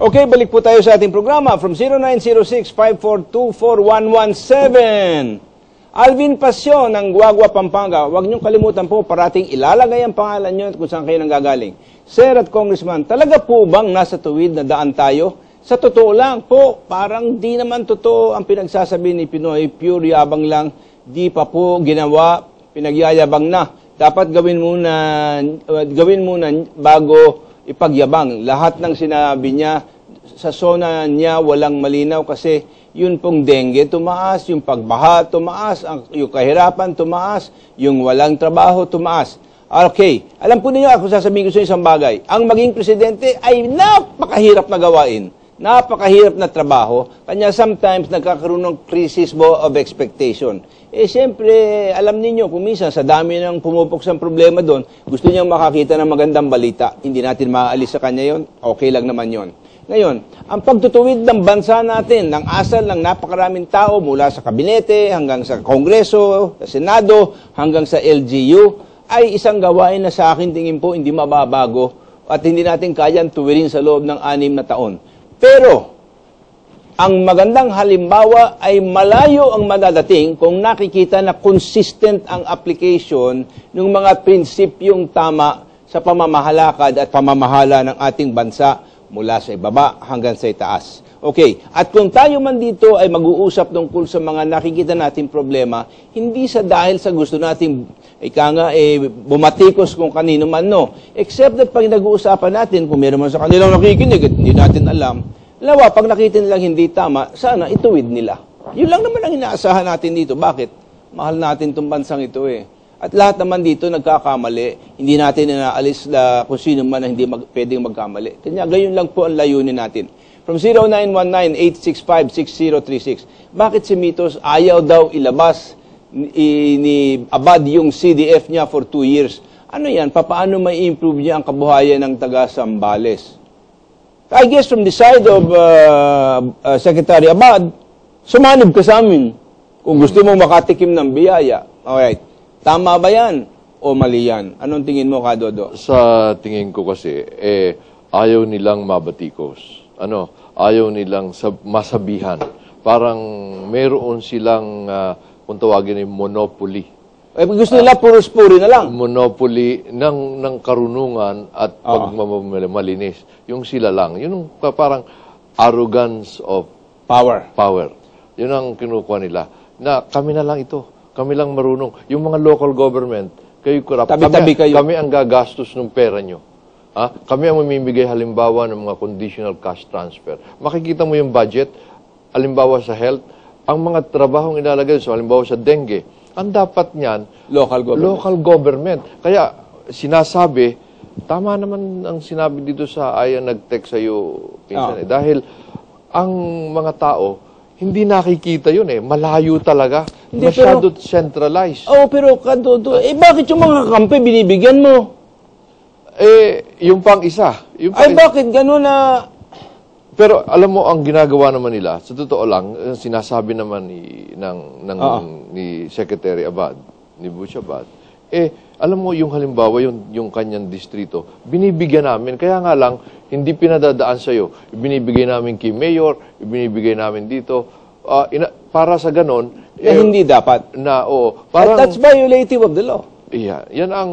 Okay, balik po tayo sa ating programa from 0906-5424117. Alvin Pasyon ng Guagua, Pampanga. Huwag niyong kalimutan po, parating ilalagay ang pangalan niyo at kung saan kayo nanggagaling. Sir at Congressman, talaga po bang nasa tuwid na daan tayo? Sa totoo lang po, parang di naman totoo ang pinagsasabi ni Pinoy, pure yabang lang, di pa po ginawa, pinagyayabang na. Dapat gawin muna bago ipagyabang. Lahat ng sinabi niya, sa zona niya walang malinaw kasi yun pong dengue tumaas, yung pagbaha tumaas, yung kahirapan tumaas, yung walang trabaho tumaas. Okay, alam po niyo ako sasabihin ko sa isang bagay. Ang maging presidente ay napakahirap na gawain. Napakahirap na trabaho, kanya sometimes nagkakaroon ng crisis of expectation. Siyempre, alam niyo kung minsan sa dami ng pumupuksang problema doon, gusto niyang makakita ng magandang balita. Hindi natin maaalis sa kanya yon, okay lang naman yon. Ngayon, ang pagtutuwid ng bansa natin, ng asal ng napakaraming tao mula sa kabinete, hanggang sa Kongreso, sa Senado, hanggang sa LGU, ay isang gawain na sa akin tingin po hindi mababago at hindi natin kayang tuwirin sa loob ng 6 na taon. Pero, ang magandang halimbawa ay malayo ang madadating kung nakikita na consistent ang application ng mga prinsipyong tama sa pamamahalakad at pamamahala ng ating bansa mula sa ibaba hanggang sa itaas. Okay, at kung tayo man dito ay mag-uusap tungkol sa mga nakikita nating problema, hindi sa dahil sa gusto nating bumatikos kung kanino man, no. Except that pag nag-uusapan natin, kung meron man sa kanilang nakikinig at hindi natin alam, lawa, pag nakita nilang hindi tama, sana ituwid nila. Yun lang naman ang inaasahan natin dito. Bakit? Mahal natin itong bansang ito eh. At lahat naman dito nagkakamali, hindi natin inaalis na kung sino man na hindi pwedeng magkamali. Kanya gayon lang po ang layunin natin. From 0919-865-6036. Bakit si Mitos ayaw daw ilabas ni Abad yung CDF niya for 2 years? Ano yan? Paano may improve niya ang kabuhayan ng taga Sambales? I guess from the side of Secretary Abad, sumanib ka sa amin kung gusto mong makatikim ng biyaya. Alright. Tama ba yan o mali yan? Anong tingin mo, Kadodo? Sa tingin ko kasi, ayaw nilang mabatikos. Ayaw nilang masabihan. Parang mayroon silang, kung tawagin yung monopoly. Gusto nila puros-puri na lang. Monopoly ng karunungan at pagmamalinis. Yung sila lang. Yung parang arrogance of power. Yun ang kinukuha nila. Na kami na lang ito. Kami lang marunong. Yung mga local government, kayo kami ang gagastos ng pera nyo. Kami ang mamimigay halimbawa ng mga conditional cash transfer. Makikita mo yung budget, halimbawa sa health, ang mga trabahong ilalagay, so halimbawa sa dengue, ang dapat niyan, local government. Kaya sinasabi, tama naman ang sinabi dito sa Aya nag-text sa'yo, pinsan, dahil ang mga tao, hindi nakikita yun malayo talaga. Masyado centralized. Pero Kadodo, bakit yung mga kampe binibigyan mo? Yung pang isa. Bakit gano'n na... Pero alam mo, ang ginagawa naman nila, sa totoo lang, sinasabi naman ni Secretary Abad, ni Butch Abad, alam mo, yung halimbawa, yung kanyang distrito, binibigyan namin. Kaya nga lang, hindi pinadadaan sa'yo. Ibinibigay namin kay Mayor, ibinibigay namin dito. Para sa ganon... hindi dapat. That's violative of the law. Yeah, yan ang...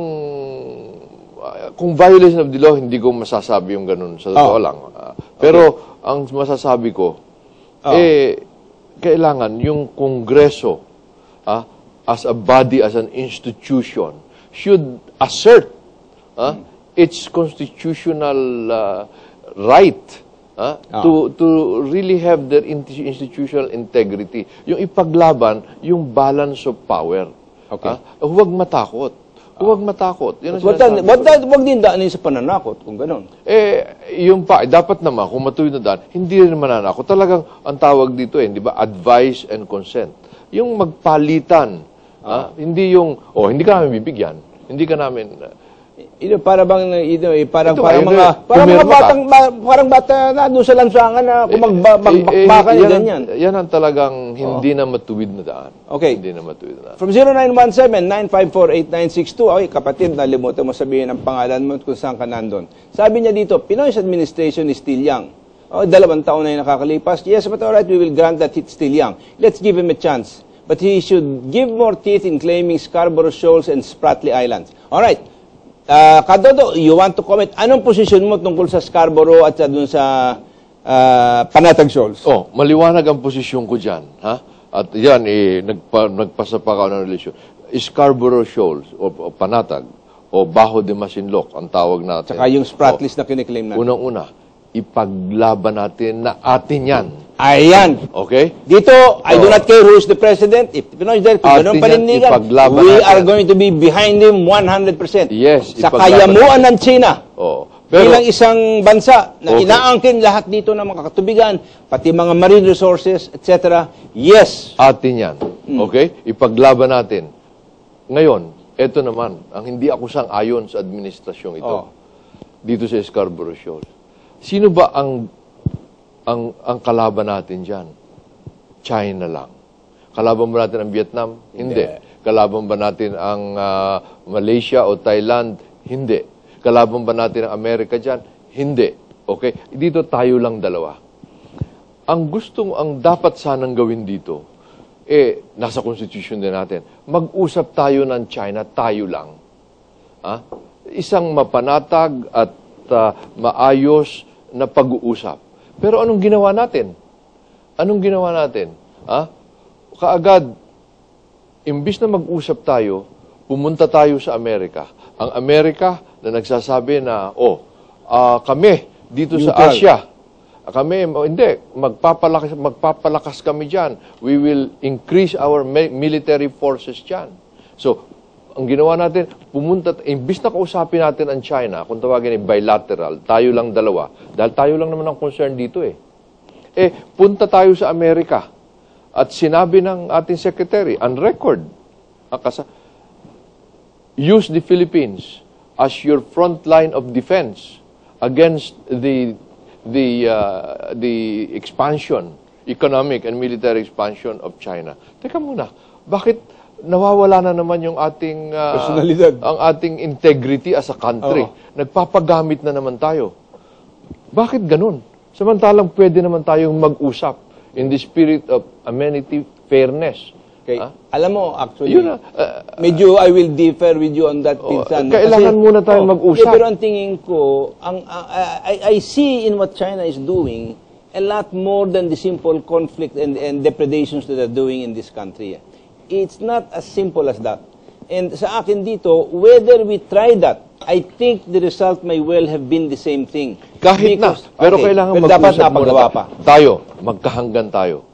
kung violation of the law, hindi ko masasabi yung ganon. Sa totoo lang. Pero, ang masasabi ko, kailangan yung Kongreso, as a body, as an institution, should assert its constitutional right to really have their institutional integrity. Yung ipaglaban, yung balance of power. Huwag matakot. Huwag matakot. Huwag din daanin sa pananakot, kung gano'n. Yung dapat naman, kung matuloy na daan, hindi rin mananakot. Talagang, ang tawag dito di ba, advice and consent. Yung magpalitan. Hindi yung, hindi ka namin bibigyan. Hindi ka namin... parang bata na doon sa lansangan na kung magbakbakan ganyan. Yan ang talagang hindi na matuwid na daan. Okay. Hindi na matuwid na daan. From 0917-954-8962, okay, kapatid, nalimutan mo sabihin ang pangalan mo kung saan ka nandun. Sabi niya dito, Pinoy's administration is still young. Oh, 2 taon na yung nakakalipas. Yes, but all right, we will grant that he's still young. Let's give him a chance. But he should give more teeth in claiming Scarborough Shoals and Spratly Islands. All right. Kadodo, you want to comment? Anong posisyon mo tungkol sa Scarborough at dun sa Panatag Shoals? Oh, maliwanag ang posisyon ko dyan. Ha? At yan, nagpasa pa ka ng relasyon. Scarborough Shoals, o Panatag, o Bajo de Masinloc, ang tawag natin. Tsaka yung Spratlys na kiniklaim natin. Unang-una, ipaglaban natin na atin yan. Ayan. Okay? Dito, I do not care who is the president. If Pinoy is there, kung ganun panindigan, we are going to be behind him 100%. Yes. Sa kayamuan ng China. Oh. Pero, bilang isang bansa na inaangkin lahat dito ng mga katubigan, pati mga marine resources, etc. Yes. Atin yan. Okay? Ipaglaban natin. Ngayon, eto naman, ang hindi ako sang-ayon sa administrasyong ito, dito sa Scarborough Shoals. Sino ba ang kalaban natin dyan? China lang. Kalaban ba natin ang Vietnam? Hindi. Kalaban ba natin ang Malaysia o Thailand? Hindi. Kalaban ba natin ang Amerika dyan? Hindi. Okay? Dito tayo lang dalawa. Ang dapat sanang gawin dito, nasa constitution din natin. Mag-usap tayo ng China, tayo lang. Isang mapanatag at maayos na pag-uusap. Pero anong ginawa natin? Anong ginawa natin? Kaagad, imbis na mag-usap tayo, pumunta tayo sa Amerika. Ang Amerika na nagsasabi na, kami dito sa Asia, kami, hindi, magpapalakas kami dyan. We will increase our military forces dyan. So, ang ginawa natin, imbis na kausapin natin ang China, kung tawagin bilateral, tayo lang dalawa, dahil tayo lang naman ang concern dito punta tayo sa Amerika. At sinabi ng ating secretary, on record, use the Philippines as your front line of defense against the expansion, economic and military expansion of China. Teka muna, bakit nawawala na naman yung ating personalidad, ang ating integrity as a country? Nagpapagamit na naman tayo. Bakit ganun? Samantalang pwede naman tayong mag-usap in the spirit of amenity, fairness. Okay. Alam mo, actually, medyo I will differ with you on that, Pinsan. Kailangan muna tayong mag-usap. Pero ang tingin ko, I see in what China is doing a lot more than the simple conflict and depredations that they're doing in this country. It's not as simple as that. And sa akin dito, whether we try that, I think the result may well have been the same thing. Kahit pero kailangan mag-usap muna tayo. Magkahanggan tayo.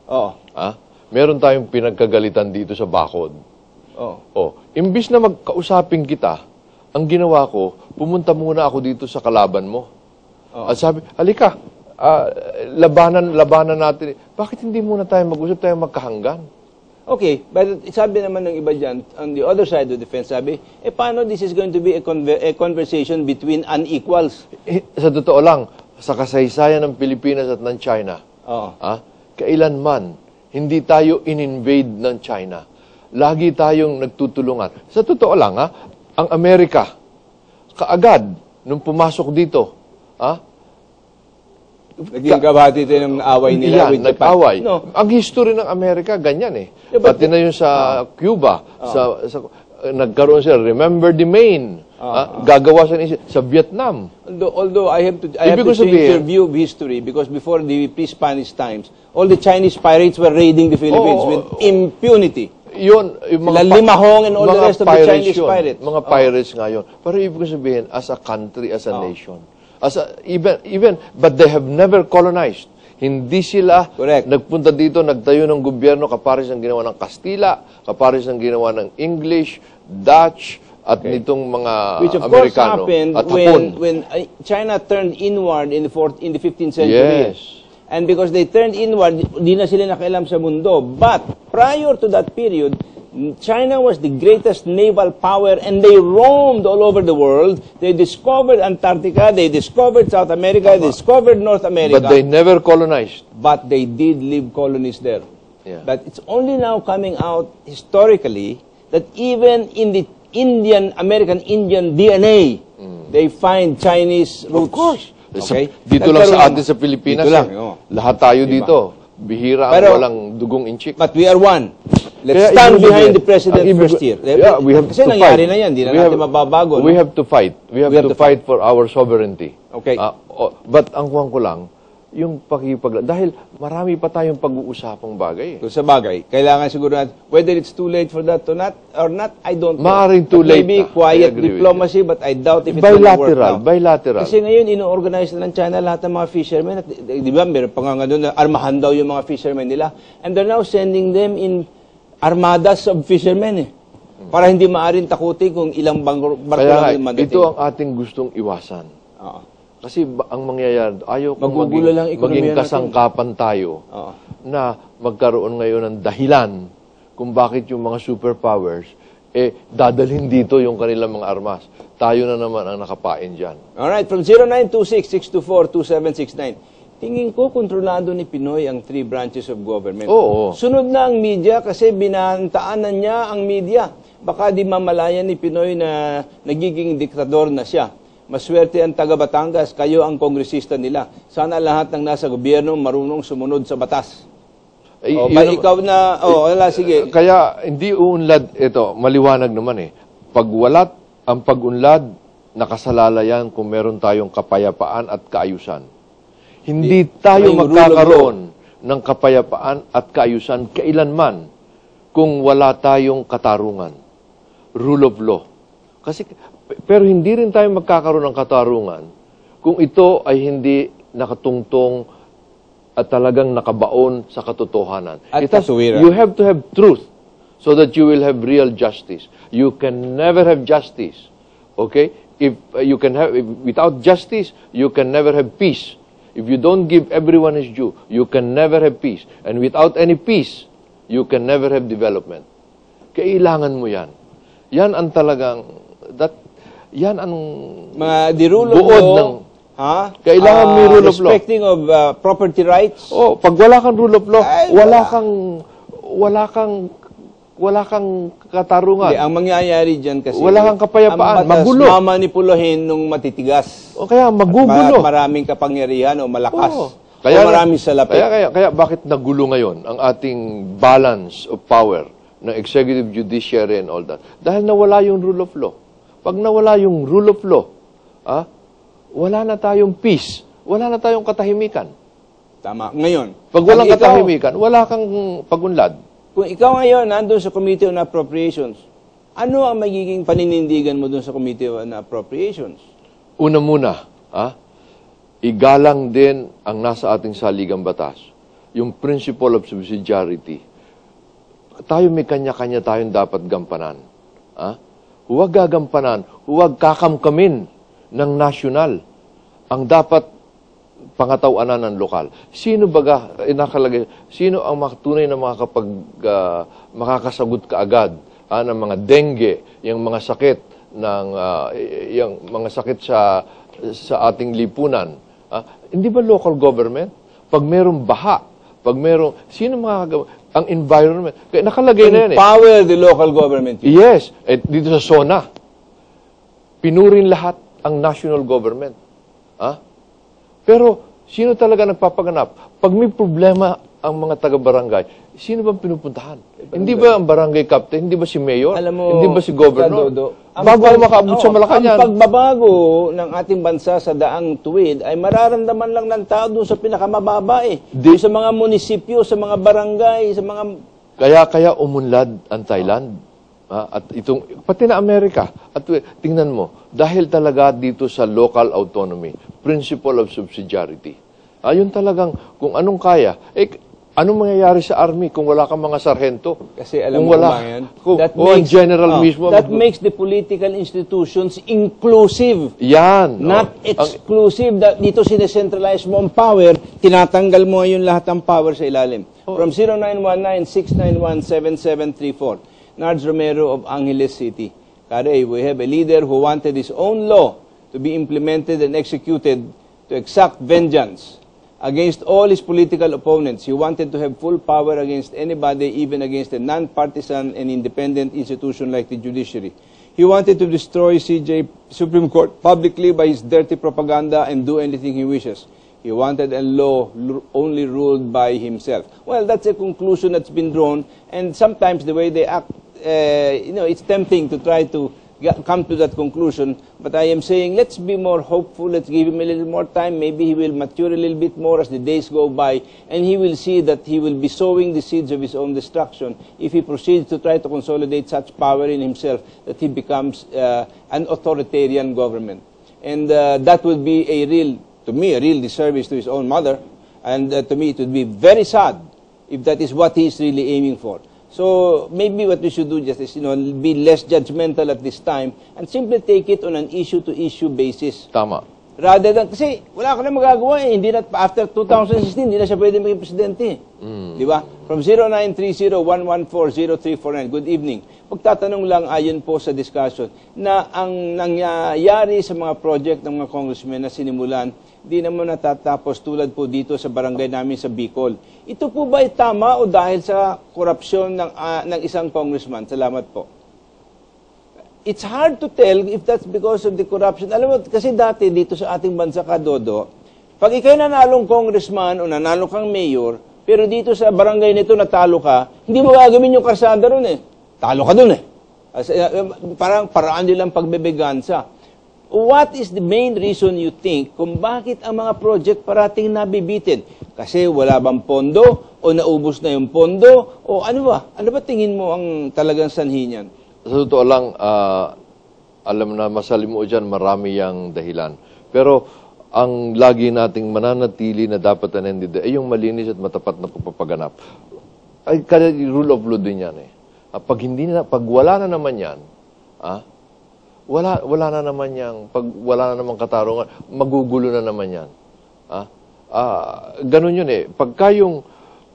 Meron tayong pinagkagalitan dito sa bakod. Imbis na magkausapin kita, ang ginawa ko, pumunta muna ako dito sa kalaban mo. At sabi, halika, labanan natin. Bakit hindi muna tayo mag-usap, tayo magkahanggan? Okay, but sabi naman ng iba dyan, on the other side of the fence, sabi, paano this is going to be a conversation between unequals? Sa totoo lang, sa kasaysayan ng Pilipinas at ng China, kailanman, hindi tayo in-invade ng China. Lagi tayong nagtutulungan. Sa totoo lang, ang Amerika, kaagad, nung pumasok dito, naging kabahati tayo ng away nila with Japan. Nag-away. No. Ang history ng Amerika, ganyan Pati na yun sa Cuba, nagkaroon sila, remember the Maine. Gagawa sa Vietnam. Although I have to change your view of history because before the pre-Spanish times, all the Chinese pirates were raiding the Philippines with impunity. Yun, mga Limahong and all the rest of the Chinese pirates. Mga pirates ngayon. Pero ibig sabihin, as a country, as a nation, but they have never colonized. Hindi sila nagpunta dito, nagtayo ng gobyerno kapares ng ginawa ng Kastila, kapares ng ginawa ng English, Dutch, at nitong mga which of Amerikano. Course happened at when China turned inward in the 15th century. Yes. And because they turned inward, di na sila nakialam sa mundo. But prior to that period, China was the greatest naval power and they roamed all over the world. They discovered Antarctica, they discovered South America, they discovered North America. But they never colonized. But they did leave colonies there. Yeah. But it's only now coming out historically that even in the American Indian DNA, they find Chinese roots. Of course. Okay? Dito lang sa Nagkaroon atin sa Pilipinas. dito lang, Lahat tayo dito. Bihira ang Pero, walang dugong inchik. But we are one. Let's Kaya stand ibig behind sabihin, the president ang ibig- first year. Yeah, we have Kasi to nangyari fight. na yan. Di na We natin have- mababago. We no? have to fight. We have to fight for our sovereignty. Okay. But ang kuwang ko lang, yung dahil marami pa tayong pag-uusapang bagay. So, sa bagay, kailangan siguro natin, whether it's too late for that to not, or not, I don't know. Maaaring too But late maybe na. I quiet agree with diplomacy, but I doubt if it's gonna work now. Bilateral. Kasi ngayon, ino-organize na ng China lahat ng mga fishermen. At, di ba, meron pa nga doon na armahan daw yung mga fishermen nila. And they're now sending them in armadas of fishermen eh. Para hindi maaring takuti kung ilang barko Kaya lang yung madating. ito ang ating gustong iwasan. Oo. Kasi ang mangyayari, ayaw kong Magugulo lang ekonomiya maging natin. kasangkapan tayo Oo. na magkaroon ngayon ng dahilan kung bakit yung mga superpowers dadalhin dito yung kanilang mga armas. Tayo na naman ang nakapain dyan. Alright, from 0926-624-2769. Tingin ko, kontrolado ni Pinoy ang 3 branches of government. Oo. Sunod na ang media kasi binantaan na niya ang media. Baka di mamalayan ni Pinoy na nagiging diktador na siya. Maswerte ang taga Batangas, kayo ang kongresista nila. Sana lahat ng nasa gobyerno marunong sumunod sa batas. Ikaw na, wala, sige. Kaya hindi uunlad, ito, maliwanag naman ang pag-unlad, nakasalalayan kung meron tayong kapayapaan at kaayusan. Hindi tayo magkakaroon ng kapayapaan at kaayusan kailanman kung wala tayong katarungan. Rule of law. Pero hindi rin tayo magkakaroon ng katarungan kung ito ay hindi nakatungtong at talagang nakabaon sa katotohanan. At katuwiran. You have to have truth so that you will have real justice. You can never have justice. Okay? Without justice, you can never have peace. If you don't give everyone his due, you can never have peace. And without any peace, you can never have development. Kailangan mo yan. Yan ang talagang, yan ang mga the rule of buod law, ng, kailangan may rule of law. Respecting of property rights. Pag wala kang rule of law, Ay, wala kang katarungan. Ang mangyayari dyan kasi, wala kang kapayapaan, ang batas, magulo. mamanipulahin nung matitigas. Kaya magugulo. Maraming kapangyarihan o malakas. Kaya maraming salapit. Kaya bakit nagulo ngayon ang ating balance of power ng executive, judiciary and all that? Dahil nawala yung rule of law. Pag nawala yung rule of law, wala na tayong peace. Wala na tayong katahimikan. Tama. Ngayon, pag walang katahimikan, wala kang pagunlad. Kung ikaw ngayon nandun sa Committee on Appropriations, ano ang magiging paninindigan mo dun sa Committee on Appropriations? Una muna, igalang din ang nasa ating saligang batas, yung principle of subsidiarity. Tayo may kanya-kanya tayong dapat gampanan. Huwag gagampanan, huwag kakamkamin ng nasyonal. Ang dapat pangatawanan ng lokal. Sino nakalagay? Sino ang tunay na makakasagot kaagad ng mga dengue, yung mga sakit yung mga sakit sa ating lipunan? Hindi ba local government? Pag merong baha, sino ang environment? Kaya nakalagay na yan. Empower the local government. Yes. Dito sa SONA, pinurin lahat ang national government. Pero, sino talaga nagpapaganap? Pag may problema ang mga taga-barangay, sino bang pinupuntahan? Hindi ba ang barangay captain? Hindi ba si mayor? Hindi ba si governor? Bago makaabot sa Malacanang. Ang pagbabago ng ating bansa sa daang tuwid ay mararamdaman lang ng tao doon sa pinakamababa Doon sa mga munisipyo, sa mga barangay, sa mga... Kaya umunlad ang Thailand. At pati na Amerika. At tingnan mo, dahil talaga dito sa local autonomy, principle of subsidiarity. Yun talagang, kung anong kaya, anong mangyayari sa army kung wala kang mga sarhento? Kasi alam mo yan, that makes the political institutions inclusive. Yan. Not exclusive. Dito sinecentralize mo ang power, tinatanggal mo ngayon lahat ng power sa ilalim. From 0919-691-7734. Nards Romero of Angeles City. Kare, we have a leader who wanted his own law to be implemented and executed to exact vengeance against all his political opponents. He wanted to have full power against anybody, even against a non-partisan and independent institution like the judiciary. He wanted to destroy Supreme Court publicly by his dirty propaganda and do anything he wishes. He wanted a law only ruled by himself. Well, that's a conclusion that's been drawn, and sometimes the way they act, it's tempting to try to come to that conclusion, but I am saying let's be more hopeful, let's give him a little more time, maybe he will mature a little bit more as the days go by, and he will see that he will be sowing the seeds of his own destruction if he proceeds to try to consolidate such power in himself that he becomes an authoritarian government. And that would be to me, a real disservice to his own mother, and to me it would be very sad if that is what he is really aiming for. So maybe what we should do just is, be less judgmental at this time and simply take it on an issue-to-issue basis. Tama. Rather than, kasi wala ka na magagawa eh. Hindi na, after 2016, hindi na siya pwede maging presidente. Di ba? From 0930-114-0349. Good evening. Pagtatanong lang ayon po sa discussion na ang nangyayari sa mga project ng mga congressmen na sinimulan, di naman natatapos tulad po dito sa barangay namin sa Bicol. Ito po ba ay tama o dahil sa korupsyon ng isang congressman? Salamat po. It's hard to tell if that's because of the corruption. Alam mo, kasi dati dito sa ating bansa ka, Dodo, pag ikay nanalong congressman o nanalo kang mayor, pero dito sa barangay nito natalo ka, hindi mo gagawin yung karsada ron eh. Talo ka dun eh. Paraan nilang pagbebegansa. What is the main reason you think kung bakit ang mga project parating nabibitin? Kasi wala bang pondo o naubos na yung pondo o ano ba? Ano ba tingin mo ang talagang sanhi niyan? Sa totoo lang, alam na masalim mo dyan, marami yung dahilan. Pero ang lagi nating mananatili na dapat nanendida ay yung malinis at matapat na pagpapaganap. Ay, rule of law din yan eh. Pag wala na naman yan, wala na naman yan, pag wala na naman katarungan, magugulo na naman yan. Ganun yun eh. Pagka yung,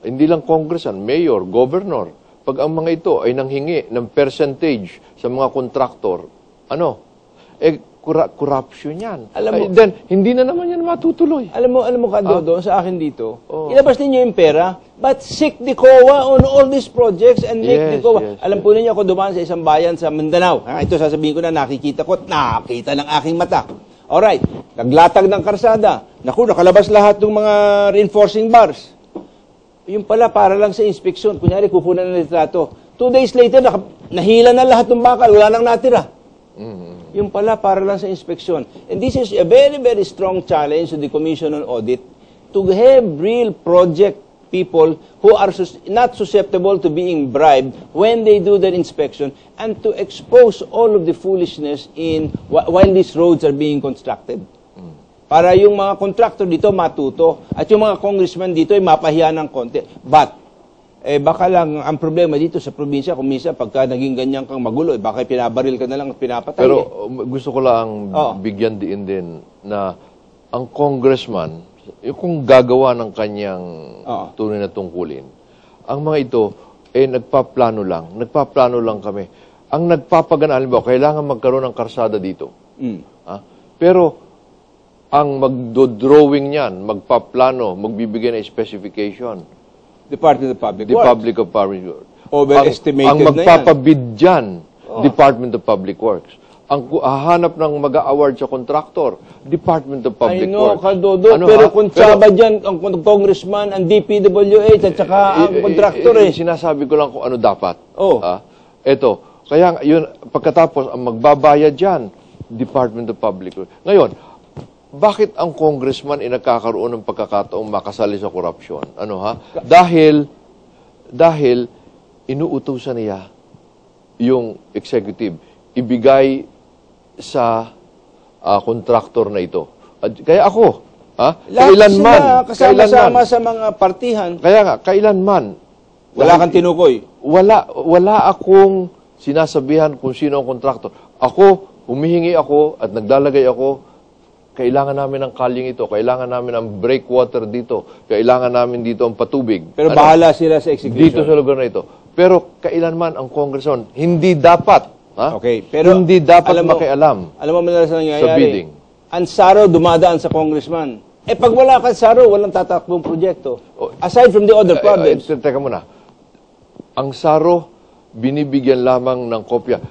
hindi lang congressman, mayor, governor, pag ang mga ito ay nanghingi ng percentage sa mga kontraktor, corruption yan. Then, hindi na naman yan matutuloy. Alam mo Dodo, sa akin dito, ilabas ninyo yung pera, but seek the COA on all these projects and make the COA. Alam po ninyo, ako dumaan sa isang bayan sa Mindanao. Ito sasabihin ko na nakikita ng aking mata. Alright, naglatag ng karsada. Naku, nakalabas lahat ng mga reinforcing bars. Yung pala, para lang sa inspeksyon. Kunyari, kukunan ng litrato. 2 days later, nahila na lahat ng bakal. Wala nang natira. Yung pala, para lang sa inspeksyon. And this is a very, very strong challenge to the Commission on Audit to have real project people who are not susceptible to being bribed when they do their inspection and to expose all of the foolishness while these roads are being constructed. Para yung mga contractor dito matuto at yung mga congressman dito ay mapahiya ng konti. But, baka lang ang problema dito sa probinsya, kung minsan pagka naging ganyan kang magulo, baka pinabaril ka na lang at pinapatay. Pero gusto ko lang bigyan din na ang congressman, yung kung gagawa ng kanyang tunay na tungkulin, ang mga ito, nagpaplano lang kami. Ang nagpapagana, halimbawa, kailangan magkaroon ng karsada dito. Pero, ang magdo-drawing niyan, magpaplano, magbibigay ng specification. Department of Public Works. Public Works. Overestimated ang magpapabid dyan, Department of Public Works. Ang hahanap ng mag-award sa contractor, Department of Public Works. Dodo, pero kung tsaba dyan, ang congressman, ang DPWH, at saka ang contractor Sinasabi ko lang kung ano dapat. Kaya yun, pagkatapos, ang magbabayad dyan, Department of Public Works. Ngayon, bakit ang congressman nagkakaroon ng pagkakataong makasali sa korupsyon? Dahil inuutusan niya yung executive ibigay sa contractor na ito. Kaya ako, kailanman kasama sa mga partihan. Kaya nga, kailanman wala kang tinukoy. Wala akong sinasabihan kung sino ang contractor. Humihingi ako at naglalagay ako. Kailangan namin ng kalyeng ito, kailangan namin ng breakwater dito, kailangan namin dito ang patubig. Pero bahala sila sa execution. Dito sa lugar na ito. Pero kailanman ang congressman, hindi dapat, pero hindi dapat makialam alam mo madalas na nangyayari, sa bidding. Ang SARO dumadaan sa congressman. Pag wala kang SARO, walang tatakbong proyekto. Aside from the other problems. Teka muna. Ang SARO, binibigyan lamang ng kopya.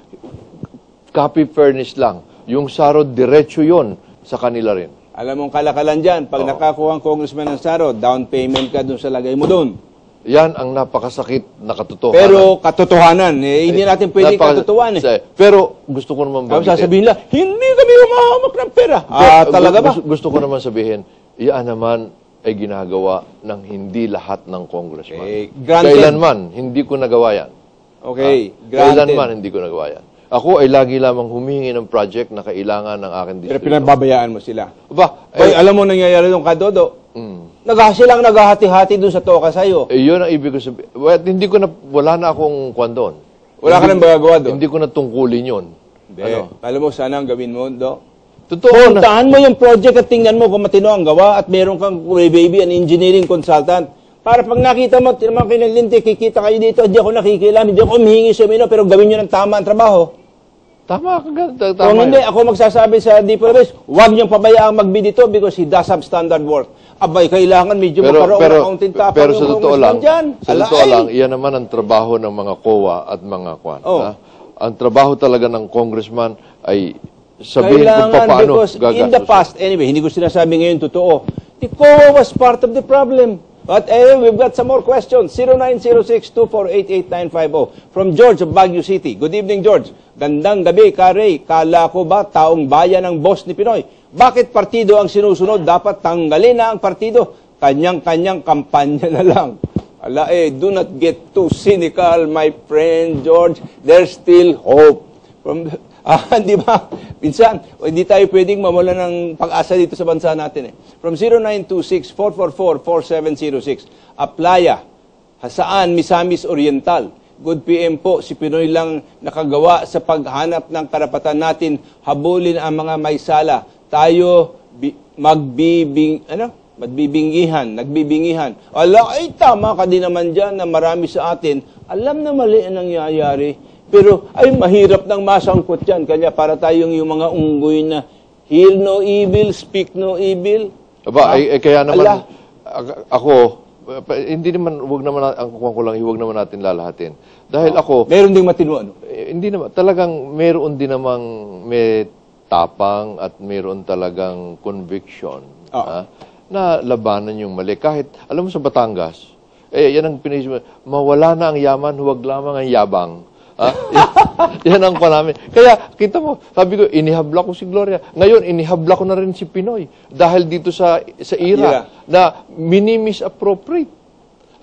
copy furnish lang. Yung sarod, diretso yon sa kanila rin. Alam mong kalakalan dyan, pag nakakuha ang congressman ng saro, down payment ka dun sa lagay mo dun. Yan ang napakasakit na katotohanan. Pero katotohanan, hindi natin pwedeng katotohanan. Pero gusto ko naman banggitin. Sasabihin lang, hindi kami humahamak ng pera. Talaga ba? Gusto ko naman sabihin, iyan naman ay ginagawa ng hindi lahat ng congressman. Kailanman, hindi ko nagawa yan. Okay, kailanman, hindi ko nagawa yan. Ako ay lagi lamang humingi ng project na kailangan ng aking distrito. Pero pinababayaan mo sila. Alam mo nangyayari yung Kadodo. Silang naghahati-hati doon sa toka sa'yo. Yun ang ibig ko sabihin. Hindi ko na, wala na akong kwan doon. Wala ka nang magagawa doon? Hindi ko na tungkulin yun. Alam mo, sana ang gawin mo, Do. Totoo na. Puntahan mo yung project at tingnan mo kung matino ang gawa at meron kang baby, an engineering consultant. Para pag nakita mo, tinamang kinalinti, kikita kayo dito, hindi ako nakikialam, hindi ako humihingi sa mino, pero gawin nyo ng tama ang trabaho. Tama. Kung hindi, ako magsasabi sa DPWS, huwag niyong pabayaang mag-bid ito because he does have standard work. Abay, kailangan medyo magkaroon ng kaunting tapang pero sa totoo lang, iyan naman ang trabaho ng mga COA at mga kwan. Ang trabaho talaga ng congressman ay sabihin kung paano gagastos. In the past, anyway, hindi ko sinasabi ngayon totoo, the COA was part of the problem. But anyway, we've got some more questions. 0906-2488950 from George of Baguio City. Good evening, George. Gandang gabi, Kare. Kala ko ba taong bayan ang boss ni Pinoy? Bakit partido ang sinusunod? Dapat tanggalin na ang partido. Kanyang-kanyang kampanya na lang. Do not get too cynical, my friend George. There's still hope. Di ba? Minsan, hindi tayo pwedeng mamula ng pag-asa dito sa bansa natin. From 0926-444-4706, Aplaya, Hasaan, Misamis Oriental. Good PM po, si Pinoy lang nakagawa sa paghanap ng karapatan natin, habulin ang mga may sala. Tayo nagbibingihan. Ay, tama ka din naman dyan na marami sa atin. Alam na mali ang nangyayari. Pero, mahirap nang masangkot yan. Kanya para tayong yung mga unggoy na hear no evil, speak no evil. Kaya naman, ako, hindi naman, huwag naman natin lalahatin. Dahil ako... Meron ding matino, Hindi naman, talagang meron din namang may tapang at meron talagang conviction na labanan yung mali. Kahit, alam mo sa Batangas, yan ang pinisip, mawala na ang yaman, huwag lamang ang yabang. Yan ang ko namin. Kaya, kita mo, sabi ko, inihabla ko si Gloria. Ngayon, inihabla ko na rin si Pinoy. Dahil dito sa IRA, na mini-misappropriate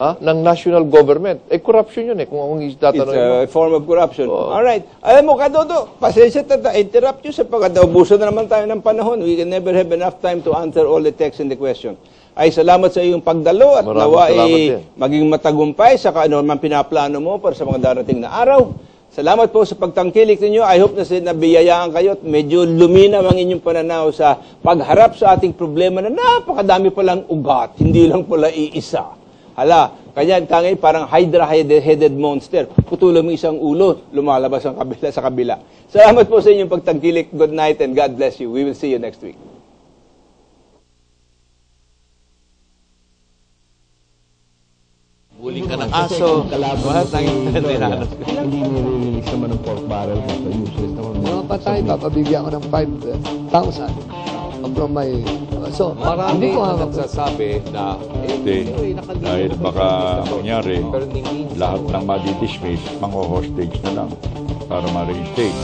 ng national government. Corruption yun kung akong tatanungin mo. It's a form of corruption. Alright. Alam mo, Kadodo, pasensya interrupt you sa pagkadaubusan na naman tayo ng panahon. We can never have enough time to answer all the text and the question. Salamat sa iyong pagdalo at nawa maging matagumpay sa kung ano man pinaplano mo para sa mga darating na araw. Salamat po sa pagtangkilik ninyo. I hope na nabiyayaan kayo at medyo luminaw ang inyong pananaw sa pagharap sa ating problema na napakadami palang ugat, hindi lang pala iisa. Kanya kangay parang hydra-headed monster. Putulong mo isang ulo, lumalabas ang kabila sa kabila. Salamat po sa inyong pagtangkilik. Good night and God bless you. We will see you next week. Huling ka ng aso. Lahat ng tinanos ko. Hindi nire-release naman ng pork barrel kasi useless naman. Mga patay, papabigyan ko ng 5,000 from my... So, Marami na nagsasabi na Hindi. Dahil baka mangyari, lahat ng madi-dismiss, mga hostage na lang para ma-reinstate.